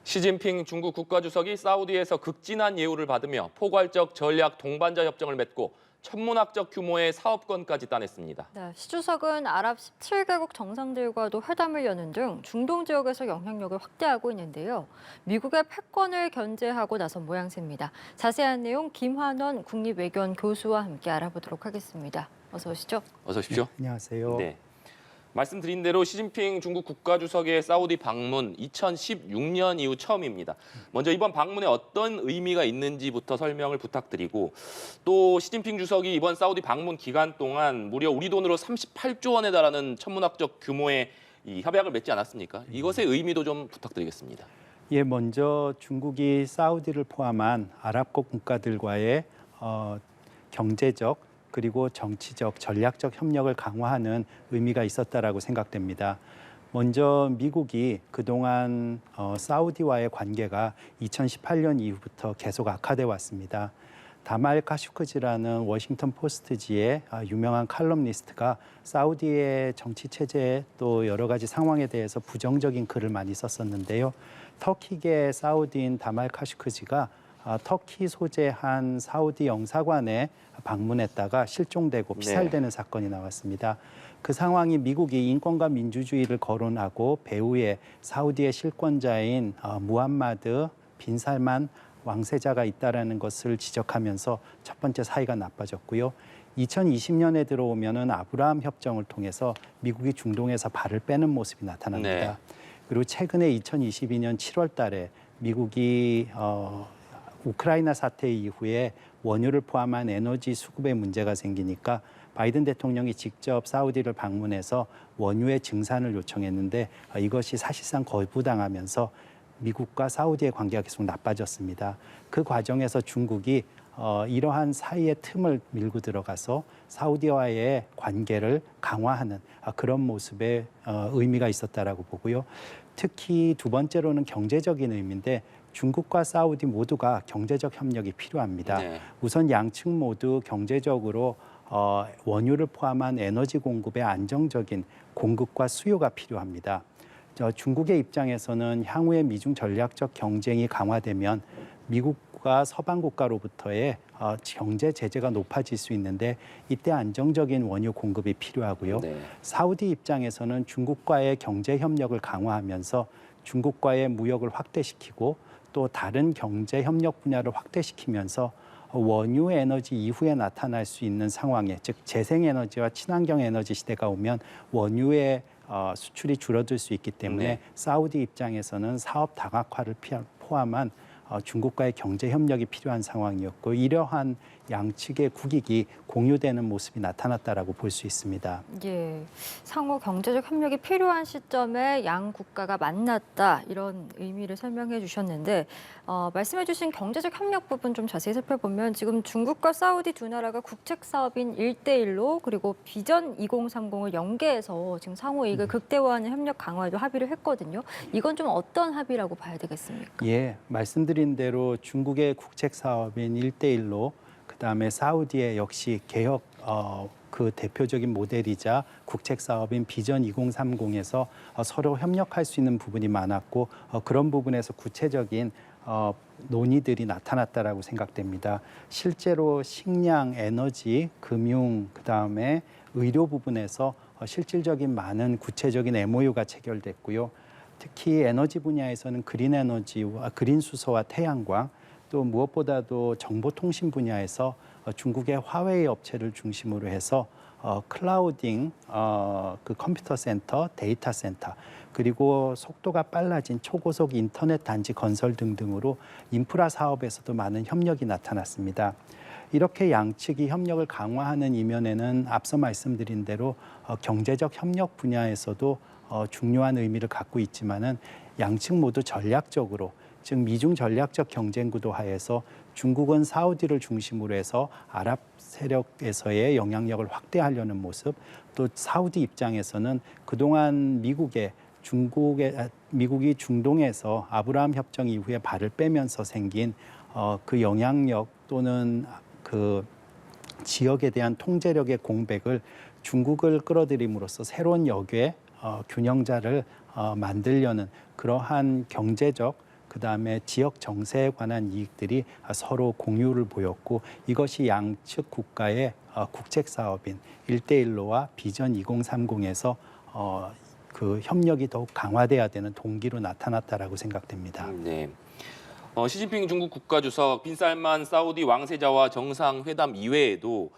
시진핑 중국 국가주석이 사우디에서 극진한 예우를 받으며 포괄적 전략 동반자 협정을 맺고 천문학적 규모의 사업권까지 따냈습니다. 네, 시 주석은 아랍 17개국 정상들과도 회담을 여는 등 중동 지역에서 영향력을 확대하고 있는데요. 미국의 패권을 견제하고 나선 모양새입니다. 자세한 내용 김환원 국립외교원 교수와 함께 알아보도록 하겠습니다. 어서 오시죠. 어서 오십시오. 네, 안녕하세요. 네. 말씀드린 대로 시진핑 중국 국가주석의 사우디 방문 2016년 이후 처음입니다. 먼저 이번 방문에 어떤 의미가 있는지부터 설명을 부탁드리고 또 시진핑 주석이 이번 사우디 방문 기간 동안 무려 우리 돈으로 38조 원에 달하는 천문학적 규모의 이 협약을 맺지 않았습니까? 이것의 의미도 좀 부탁드리겠습니다. 예, 먼저 중국이 사우디를 포함한 아랍국 국가들과의 경제적 그리고 정치적, 전략적 협력을 강화하는 의미가 있었다라고 생각됩니다. 먼저 미국이 그동안 사우디와의 관계가 2018년 이후부터 계속 악화돼 왔습니다. 다말 카슈크지라는 워싱턴 포스트지의 유명한 칼럼니스트가 사우디의 정치 체제 또 여러 가지 상황에 대해서 부정적인 글을 많이 썼었는데요. 터키계 사우디인 다말 카슈크지가 터키 소재한 사우디 영사관에 방문했다가 실종되고 피살되는 사건이 나왔습니다. 그 상황이 미국이 인권과 민주주의를 거론하고 배후에 사우디의 실권자인 무함마드 빈 살만 왕세자가 있다라는 것을 지적하면서 첫 번째 사이가 나빠졌고요. 2020년에 들어오면은 아브라함 협정을 통해서 미국이 중동에서 발을 빼는 모습이 나타납니다. 네. 그리고 최근에 2022년 7월 달에 미국이 우크라이나 사태 이후에 원유를 포함한 에너지 수급에 문제가 생기니까 바이든 대통령이 직접 사우디를 방문해서 원유의 증산을 요청했는데 이것이 사실상 거부당하면서 미국과 사우디의 관계가 계속 나빠졌습니다. 그 과정에서 중국이 이러한 사이의 틈을 밀고 들어가서 사우디와의 관계를 강화하는 그런 모습에 의미가 있었다라고 보고요. 특히 두 번째로는 경제적인 의미인데 중국과 사우디 모두가 경제적 협력이 필요합니다. 네. 우선 양측 모두 경제적으로 원유를 포함한 에너지 공급의 안정적인 공급과 수요가 필요합니다. 중국의 입장에서는 향후에 미중 전략적 경쟁이 강화되면 미국과 서방 국가로부터의 경제 제재가 높아질 수 있는데 이때 안정적인 원유 공급이 필요하고요. 네. 사우디 입장에서는 중국과의 경제 협력을 강화하면서 중국과의 무역을 확대시키고 또 다른 경제 협력 분야를 확대시키면서 원유 에너지 이후에 나타날 수 있는 상황에 즉 재생에너지와 친환경 에너지 시대가 오면 원유의 수출이 줄어들 수 있기 때문에 네. 사우디 입장에서는 사업 다각화를 포함한 중국과의 경제 협력이 필요한 상황이었고 이러한 양측의 국익이 공유되는 모습이 나타났다라고 볼 수 있습니다. 예, 상호 경제적 협력이 필요한 시점에 양 국가가 만났다 이런 의미를 설명해 주셨는데 말씀해 주신 경제적 협력 부분 좀 자세히 살펴보면 지금 중국과 사우디 두 나라가 국책 사업인 1대1로 그리고 비전 2030을 연계해서 지금 상호 이익을 극대화하는 협력 강화에도 합의를 했거든요. 이건 좀 어떤 합의라고 봐야 되겠습니까? 예, 말씀드린 대로 중국의 국책 사업인 1대1로 그다음에 사우디의 역시 개혁 그 대표적인 모델이자 국책 사업인 비전 2030에서 서로 협력할 수 있는 부분이 많았고 그런 부분에서 구체적인 논의들이 나타났다라고 생각됩니다. 실제로 식량, 에너지, 금융, 그다음에 의료 부분에서 실질적인 많은 구체적인 MOU가 체결됐고요. 특히 에너지 분야에서는 그린 에너지와 그린 수소와 태양광 또 무엇보다도 정보통신 분야에서 중국의 화웨이 업체를 중심으로 해서 클라우딩, 그 컴퓨터 센터, 데이터 센터 그리고 속도가 빨라진 초고속 인터넷 단지 건설 등등으로 인프라 사업에서도 많은 협력이 나타났습니다. 이렇게 양측이 협력을 강화하는 이면에는 앞서 말씀드린 대로 경제적 협력 분야에서도 중요한 의미를 갖고 있지만은 양측 모두 전략적으로 즉 미중 전략적 경쟁 구도 하에서 중국은 사우디를 중심으로 해서 아랍 세력에서의 영향력을 확대하려는 모습, 또 사우디 입장에서는 그동안 미국이 중동에서 아브라함 협정 이후에 발을 빼면서 생긴 그 영향력 또는 그 지역에 대한 통제력의 공백을 중국을 끌어들임으로써 새로운 역의 균형자를 만들려는 그러한 경제적 그다음에 지역 정세에 관한 이익들이 서로 공유를 보였고 이것이 양측 국가의 국책 사업인 1대1로와 비전 2030에서 그 협력이 더욱 강화돼야 되는 동기로 나타났다라고 생각됩니다. 네. 시진핑 중국 국가주석 빈살만 사우디 왕세자와 정상회담 이외에도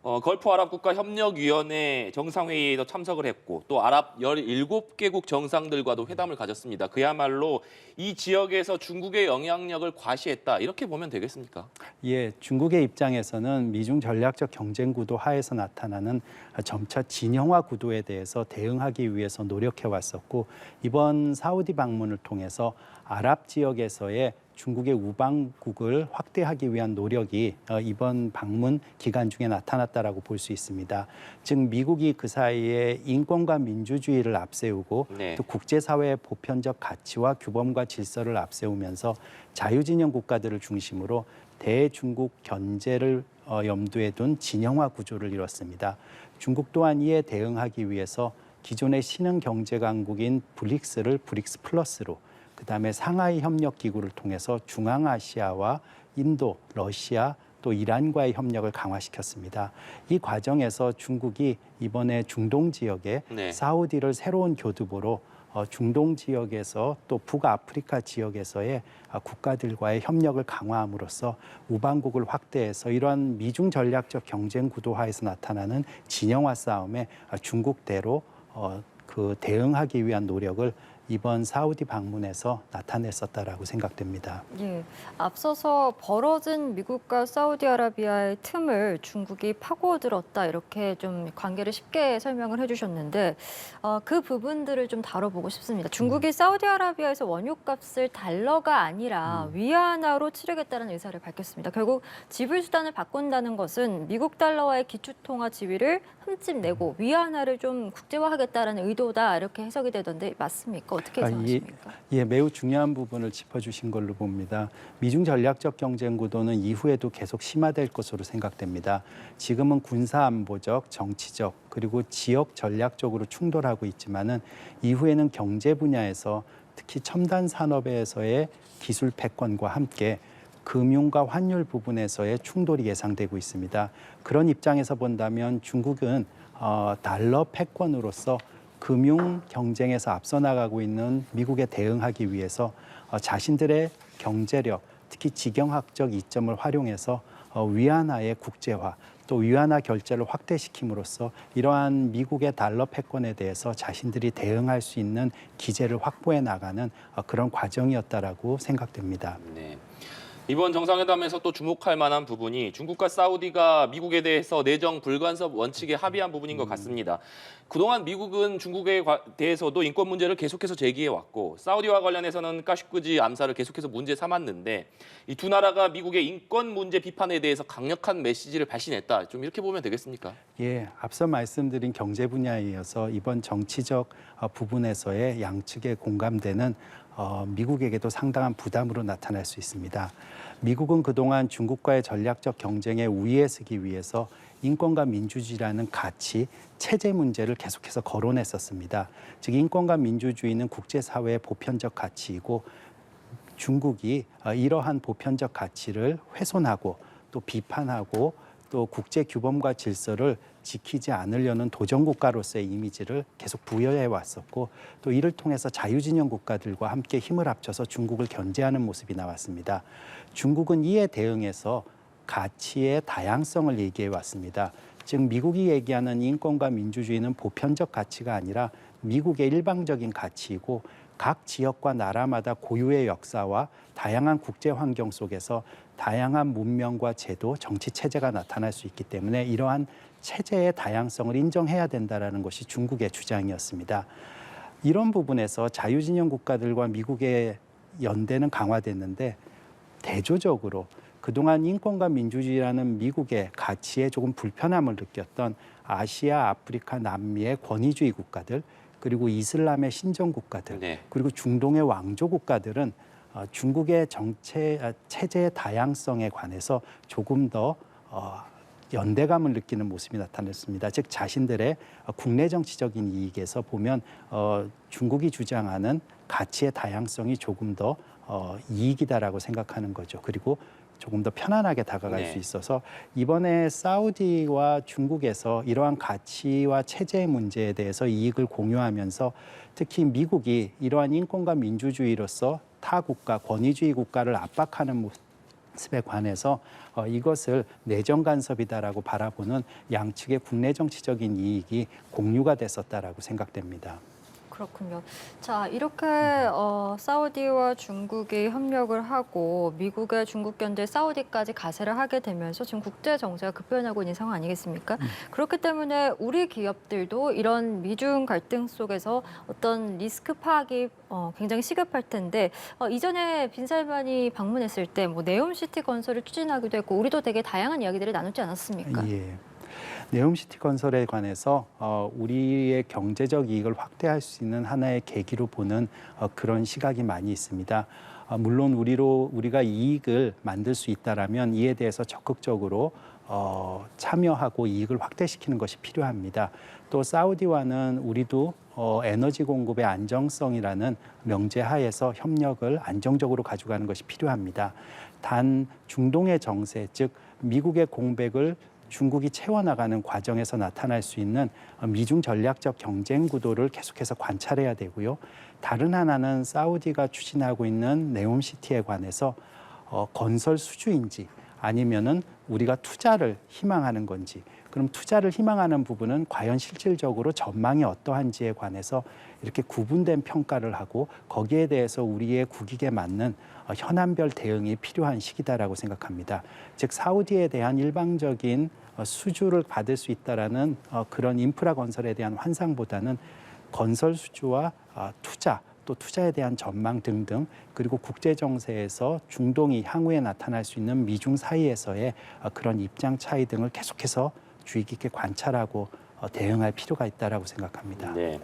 걸프 아랍 국가 협력위원회 정상회의에도 참석을 했고 또 아랍 17개국 정상들과도 회담을 가졌습니다. 그야말로 이 지역에서 중국의 영향력을 과시했다 이렇게 보면 되겠습니까? 예, 중국의 입장에서는 미중 전략적 경쟁 구도 하에서 나타나는 점차 진영화 구도에 대해서 대응하기 위해서 노력해 왔었고 이번 사우디 방문을 통해서 아랍 지역에서의 중국의 우방국을 확대하기 위한 노력이 이번 방문 기간 중에 나타났다라고 볼 수 있습니다. 즉 미국이 그 사이에 인권과 민주주의를 앞세우고 네. 또 국제사회의 보편적 가치와 규범과 질서를 앞세우면서 자유진영 국가들을 중심으로 대중국 견제를 염두에 둔 진영화 구조를 이뤘습니다. 중국 또한 이에 대응하기 위해서 기존의 신흥 경제 강국인 브릭스를 브릭스 플러스로 그다음에 상하이 협력 기구를 통해서 중앙아시아와 인도, 러시아 또 이란과의 협력을 강화시켰습니다. 이 과정에서 중국이 이번에 중동 지역에 네. 사우디를 새로운 교두보로 중동 지역에서 또 북아프리카 지역에서의 국가들과의 협력을 강화함으로써 우방국을 확대해서 이러한 미중 전략적 경쟁 구도하에서 나타나는 진영화 싸움에 중국대로 그 대응하기 위한 노력을 이번 사우디 방문에서 나타냈었다라고 생각됩니다. 예, 앞서서 벌어진 미국과 사우디아라비아의 틈을 중국이 파고들었다 이렇게 좀 관계를 쉽게 설명을 해주셨는데 그 부분들을 좀 다뤄보고 싶습니다. 중국이 사우디아라비아에서 원유값을 달러가 아니라 위안화로 치르겠다는 의사를 밝혔습니다. 결국 지불 수단을 바꾼다는 것은 미국 달러와의 기축통화 지위를 흠집 내고 위안화를 좀 국제화하겠다는 의도다 이렇게 해석이 되던데 맞습니까? 어떻게 해석하십니까? 예, 매우 중요한 부분을 짚어주신 걸로 봅니다. 미중 전략적 경쟁 구도는 이후에도 계속 심화될 것으로 생각됩니다. 지금은 군사안보적, 정치적 그리고 지역 전략적으로 충돌하고 있지만은 이후에는 경제 분야에서 특히 첨단 산업에서의 기술 패권과 함께 금융과 환율 부분에서의 충돌이 예상되고 있습니다. 그런 입장에서 본다면 중국은 달러 패권으로서 금융 경쟁에서 앞서 나가고 있는 미국에 대응하기 위해서 자신들의 경제력, 특히 지경학적 이점을 활용해서 위안화의 국제화, 또 위안화 결제를 확대시킴으로써 이러한 미국의 달러 패권에 대해서 자신들이 대응할 수 있는 기제를 확보해 나가는 그런 과정이었다라고 생각됩니다. 네. 이번 정상회담에서 또 주목할 만한 부분이 중국과 사우디가 미국에 대해서 내정 불간섭 원칙에 합의한 부분인 것 같습니다. 그동안 미국은 중국에 대해서도 인권 문제를 계속해서 제기해 왔고 사우디와 관련해서는 카슈크지 암살을 계속해서 문제 삼았는데 이 두 나라가 미국의 인권 문제 비판에 대해서 강력한 메시지를 발신했다. 좀 이렇게 보면 되겠습니까? 예, 앞서 말씀드린 경제 분야에 이어서 이번 정치적 부분에서의 양측의 공감대는 미국에게도 상당한 부담으로 나타날 수 있습니다. 미국은 그동안 중국과의 전략적 경쟁에 우위에 서기 위해서 인권과 민주주의라는 가치, 체제 문제를 계속해서 거론했었습니다. 즉 인권과 민주주의는 국제사회의 보편적 가치이고 중국이 이러한 보편적 가치를 훼손하고 또 비판하고 또 국제 규범과 질서를 지키지 않으려는 도전국가로서의 이미지를 계속 부여해 왔었고 또 이를 통해서 자유진영 국가들과 함께 힘을 합쳐서 중국을 견제하는 모습이 나왔습니다. 중국은 이에 대응해서 가치의 다양성을 얘기해 왔습니다. 즉 미국이 얘기하는 인권과 민주주의는 보편적 가치가 아니라 미국의 일방적인 가치이고 각 지역과 나라마다 고유의 역사와 다양한 국제 환경 속에서 다양한 문명과 제도, 정치 체제가 나타날 수 있기 때문에 이러한 체제의 다양성을 인정해야 된다는 것이 중국의 주장이었습니다. 이런 부분에서 자유진영 국가들과 미국의 연대는 강화됐는데 대조적으로 그동안 인권과 민주주의라는 미국의 가치에 조금 불편함을 느꼈던 아시아, 아프리카, 남미의 권위주의 국가들 그리고 이슬람의 신정 국가들 네. 그리고 중동의 왕조 국가들은 중국의 체제의 다양성에 관해서 조금 더 연대감을 느끼는 모습이 나타났습니다. 즉 자신들의 국내 정치적인 이익에서 보면 중국이 주장하는 가치의 다양성이 조금 더 이익이다라고 생각하는 거죠. 그리고 조금 더 편안하게 다가갈 네. 수 있어서 이번에 사우디와 중국에서 이러한 가치와 체제의 문제에 대해서 이익을 공유하면서 특히 미국이 이러한 인권과 민주주의로서 타 국가, 권위주의 국가를 압박하는 모습에 관해서 이것을 내정 간섭이다라고 바라보는 양측의 국내 정치적인 이익이 공유가 됐었다라고 생각됩니다. 그렇군요. 자, 이렇게 사우디와 중국이 협력을 하고 미국의 중국 견제 사우디까지 가세를 하게 되면서 지금 국제 정세가 급변하고 있는 상황 아니겠습니까? 그렇기 때문에 우리 기업들도 이런 미중 갈등 속에서 어떤 리스크 파악이 굉장히 시급할 텐데 이전에 빈살만이 방문했을 때 뭐 네옴시티 건설을 추진하기도 했고 우리도 되게 다양한 이야기들을 나누지 않았습니까? 예. 네옴시티 건설에 관해서 우리의 경제적 이익을 확대할 수 있는 하나의 계기로 보는 그런 시각이 많이 있습니다. 물론 우리가 이익을 만들 수 있다라면 이에 대해서 적극적으로 참여하고 이익을 확대시키는 것이 필요합니다. 또 사우디와는 우리도 에너지 공급의 안정성이라는 명제 하에서 협력을 안정적으로 가져가는 것이 필요합니다. 단 중동의 정세, 즉 미국의 공백을 중국이 채워나가는 과정에서 나타날 수 있는 미중 전략적 경쟁 구도를 계속해서 관찰해야 되고요. 다른 하나는 사우디가 추진하고 있는 네옴시티에 관해서 건설 수주인지 아니면은 우리가 투자를 희망하는 건지, 그럼 투자를 희망하는 부분은 과연 실질적으로 전망이 어떠한지에 관해서 이렇게 구분된 평가를 하고 거기에 대해서 우리의 국익에 맞는 현안별 대응이 필요한 시기다라고 생각합니다. 즉 사우디에 대한 일방적인 수주를 받을 수 있다라는 그런 인프라 건설에 대한 환상보다는 건설 수주와 투자, 또 투자에 대한 전망 등등, 그리고 국제 정세에서 중동이 향후에 나타날 수 있는 미중 사이에서의 그런 입장 차이 등을 계속해서 주의 깊게 관찰하고 대응할 필요가 있다라고 생각합니다. 네.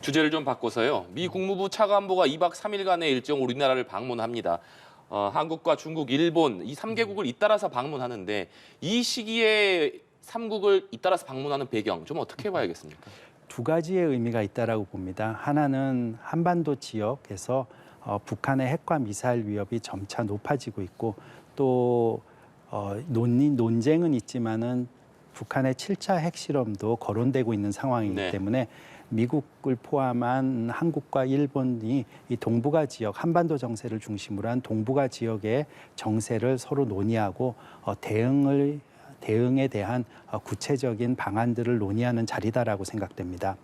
주제를 좀 바꿔서요. 미 국무부 차관보가 2박 3일간의 일정 우리나라를 방문합니다. 한국과 중국, 일본 이 3개국을 잇따라서 방문하는데 이 시기에 3국을 잇따라서 방문하는 배경 좀 어떻게 봐야겠습니까? 두 가지의 의미가 있다라고 봅니다. 하나는 한반도 지역에서 북한의 핵과 미사일 위협이 점차 높아지고 있고 또 논쟁은 있지만은 북한의 7차 핵실험도 거론되고 있는 상황이기 네. 때문에 미국을 포함한 한국과 일본이 이 동북아 지역, 한반도 정세를 중심으로 한 동북아 지역의 정세를 서로 논의하고 대응에 대한 구체적인 방안들을 논의하는 자리다라고 생각됩니다.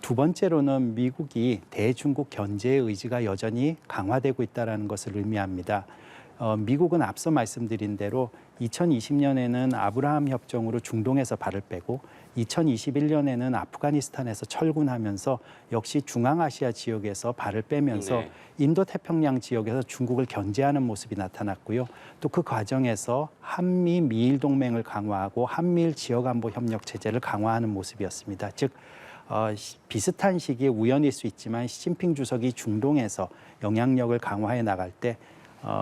두 번째로는 미국이 대중국 견제의 의지가 여전히 강화되고 있다는 것을 의미합니다. 미국은 앞서 말씀드린 대로 2020년에는 아브라함 협정으로 중동에서 발을 빼고 2021년에는 아프가니스탄에서 철군하면서 역시 중앙아시아 지역에서 발을 빼면서 네. 인도태평양 지역에서 중국을 견제하는 모습이 나타났고요. 또 그 과정에서 한미 미일 동맹을 강화하고 한미일 지역안보 협력 체제를 강화하는 모습이었습니다. 즉 비슷한 시기에 우연일 수 있지만 시진핑 주석이 중동에서 영향력을 강화해 나갈 때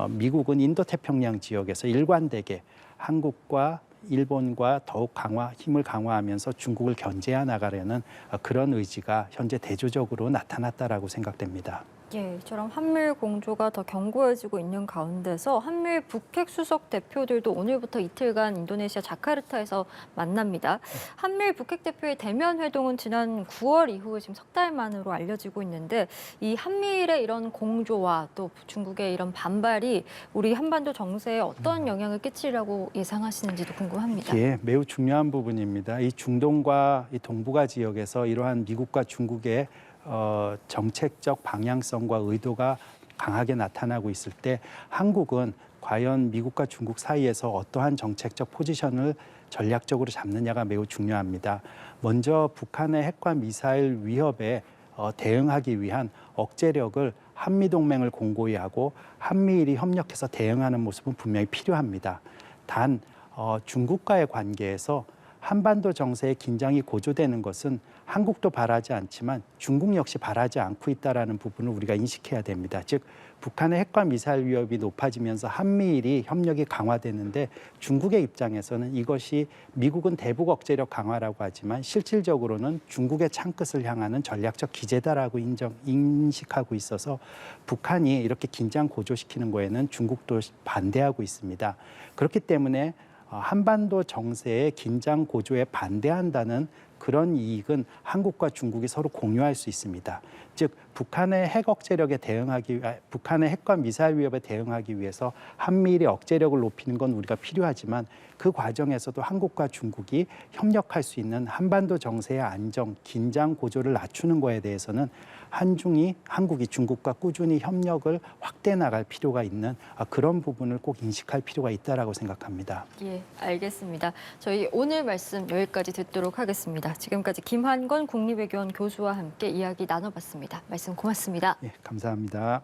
미국은 인도태평양 지역에서 일관되게 한국과 일본과 더욱 힘을 강화하면서 중국을 견제해 나가려는 그런 의지가 현재 대조적으로 나타났다라고 생각됩니다. 예, 이처럼 한미일 공조가 더 견고해지고 있는 가운데서 한미일 북핵 수석 대표들도 오늘부터 이틀간 인도네시아 자카르타에서 만납니다. 한미일 북핵 대표의 대면 회동은 지난 9월 이후에 지금 석 달 만으로 알려지고 있는데 이 한미일의 이런 공조와 또 중국의 이런 반발이 우리 한반도 정세에 어떤 영향을 끼치리라고 예상하시는지도 궁금합니다. 예, 매우 중요한 부분입니다. 이 중동과 이 동북아 지역에서 이러한 미국과 중국의 정책적 방향성과 의도가 강하게 나타나고 있을 때 한국은 과연 미국과 중국 사이에서 어떠한 정책적 포지션을 전략적으로 잡느냐가 매우 중요합니다. 먼저 북한의 핵과 미사일 위협에 대응하기 위한 억제력을 한미동맹을 공고히 하고 한미일이 협력해서 대응하는 모습은 분명히 필요합니다. 단 중국과의 관계에서 한반도 정세의 긴장이 고조되는 것은 한국도 바라지 않지만 중국 역시 바라지 않고 있다라는 부분을 우리가 인식해야 됩니다. 즉 북한의 핵과 미사일 위협이 높아지면서 한미일이 협력이 강화되는데 중국의 입장에서는 이것이 미국은 대북 억제력 강화라고 하지만 실질적으로는 중국의 창끝을 향하는 전략적 기제다라고 인식하고 있어서 북한이 이렇게 긴장 고조시키는 거에는 중국도 반대하고 있습니다. 그렇기 때문에 한반도 정세의 긴장 고조에 반대한다는 그런 이익은 한국과 중국이 서로 공유할 수 있습니다. 즉 북한의 핵 억제력에 북한의 핵과 미사일 위협에 대응하기 위해서 한미일의 억제력을 높이는 건 우리가 필요하지만 그 과정에서도 한국과 중국이 협력할 수 있는 한반도 정세의 안정, 긴장 고조를 낮추는 거에 대해서는 한국이 중국과 꾸준히 협력을 확대해 나갈 필요가 있는 그런 부분을 꼭 인식할 필요가 있다라고 생각합니다. 예, 알겠습니다. 저희 오늘 말씀 여기까지 듣도록 하겠습니다. 지금까지 김한건 국립외교원 교수와 함께 이야기 나눠봤습니다. 말씀 고맙습니다. 예, 감사합니다.